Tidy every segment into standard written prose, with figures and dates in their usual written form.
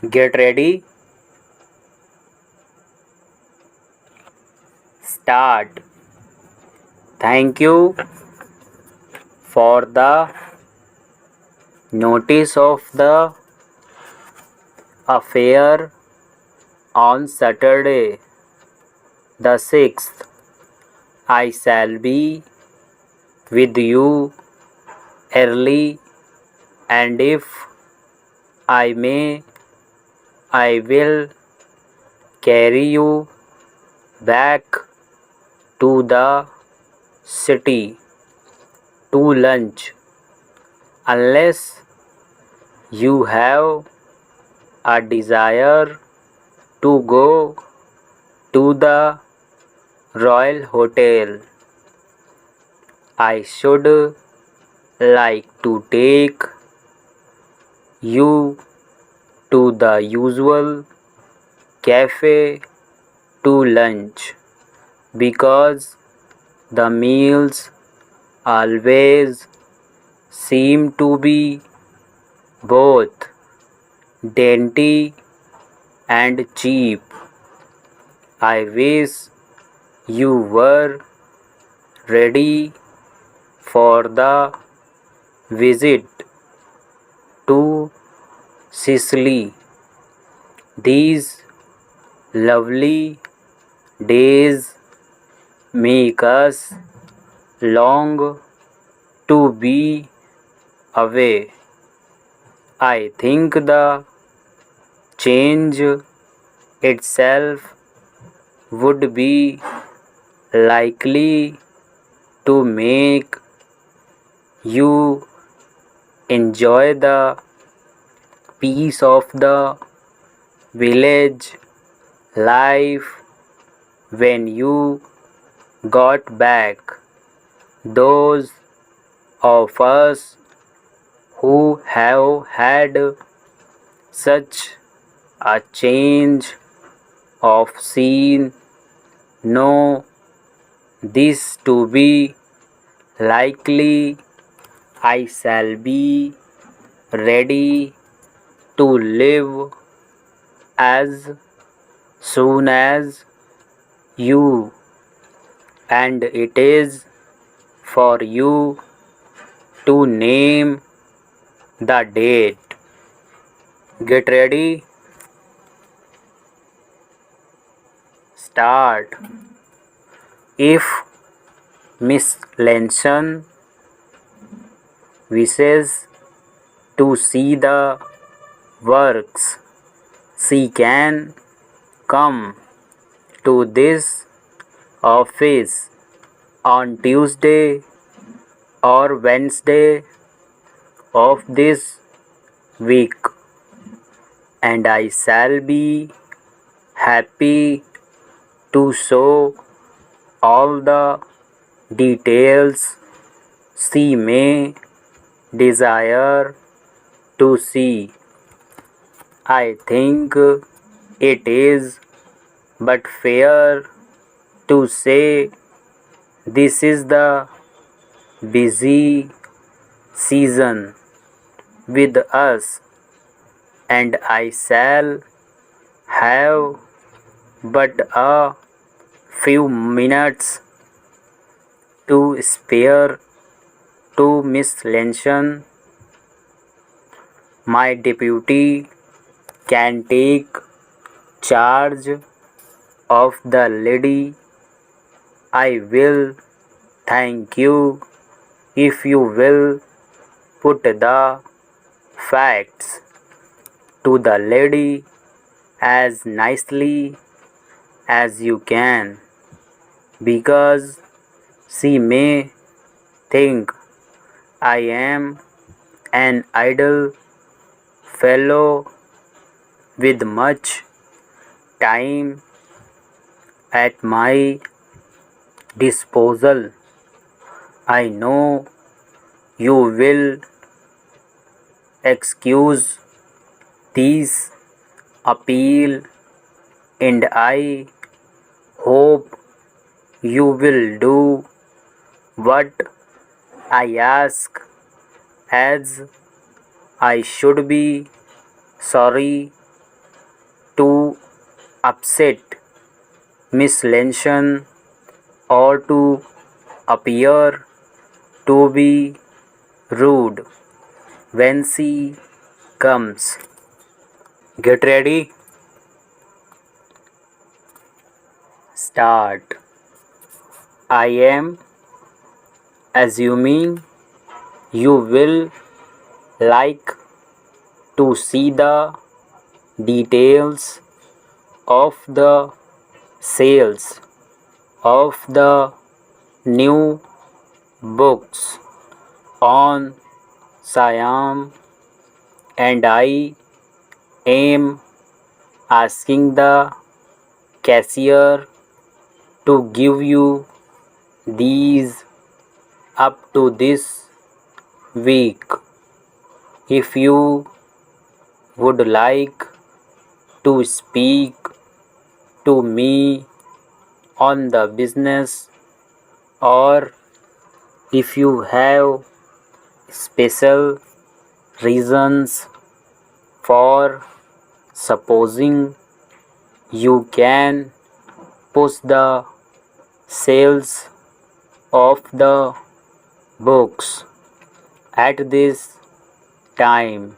Get ready, start. Thank you for the notice of the affair on Saturday, the 6th. I shall be with you early, and if I may, I will carry you back to the city to lunch, unless you have a desire to go to the Royal Hotel. I should like to take you to the usual cafe to lunch because the meals always seem to be both dainty and cheap. I wish you were ready for the visit to Sicily. These lovely days make us long to be away. I think the change itself would be likely to make you enjoy the peace of the village life when you got back. Those of us who have had such a change of scene know this to be likely. I shall be ready to live as soon as you, and it is for you to name the date. Get ready, start. If Miss Lenson wishes to see the works, she can come to this office on Tuesday or Wednesday of this week, and I shall be happy to show all the details she may desire to see. I think it is but fair to say this is the busy season with us, and I shall have but a few minutes to spare to Miss Lenson. My deputy can take charge of the lady. I will thank you if you will put the facts to the lady as nicely as you can, because she may think I am an idle fellow with much time at my disposal. I know you will excuse this appeal, and I hope you will do what I ask, as I should be sorry to upset, mislead, or to appear to be rude when she comes. Get ready. Start. I am assuming you will like to see the details of the sales of the new books on Siam, and I am asking the cashier to give you these up to this week. If you would like to speak to me on the business, or if you have special reasons for supposing you can push the sales of the books at this time,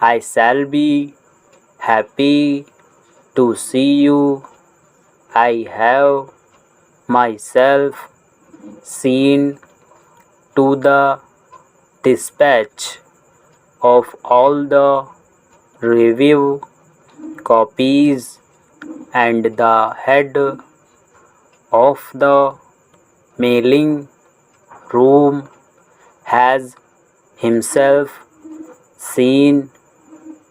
I shall be happy to see you. I have myself seen to the dispatch of all the review copies, and the head of the mailing room has himself seen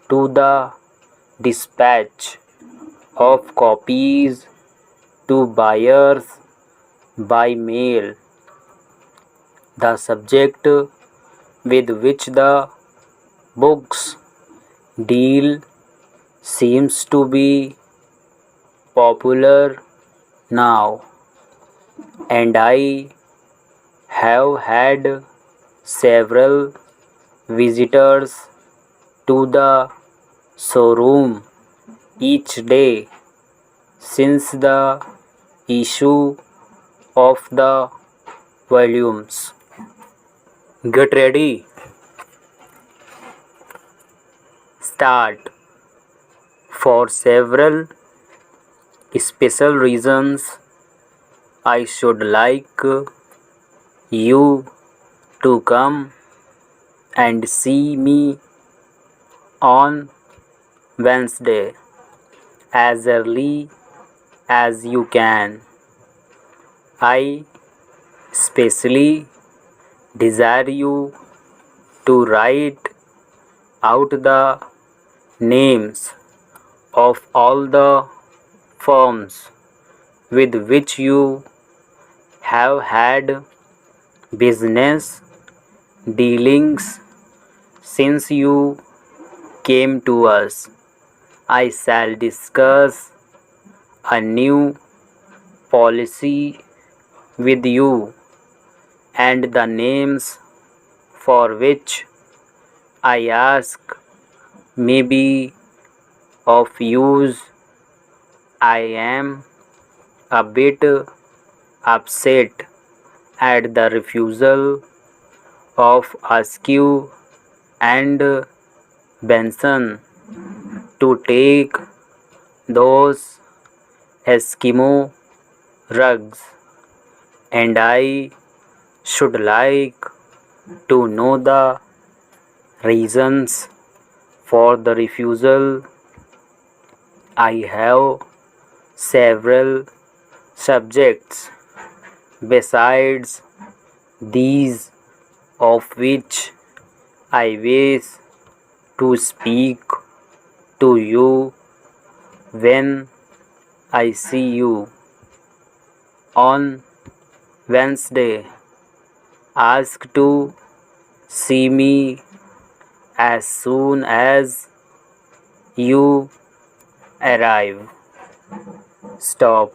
to the dispatch of copies to buyers by mail. The subject with which the books deal seems to be popular now, and I have had several visitors to the showroom each day since the issue of the volumes. Get ready. Start. For several special reasons, I should like you to come and see me on Wednesday as early as you can. I specially desire you to write out the names of all the firms with which you have had business dealings since you came to us. I shall discuss a new policy with you, and the names for which I ask may be of use. I am a bit upset at the refusal of Askew and Benson to take those Eskimo rugs, and I should like to know the reasons for the refusal. I have several subjects besides these of which I wish to speak to you when I see you on Wednesday. Ask to see me as soon as you arrive. Stop.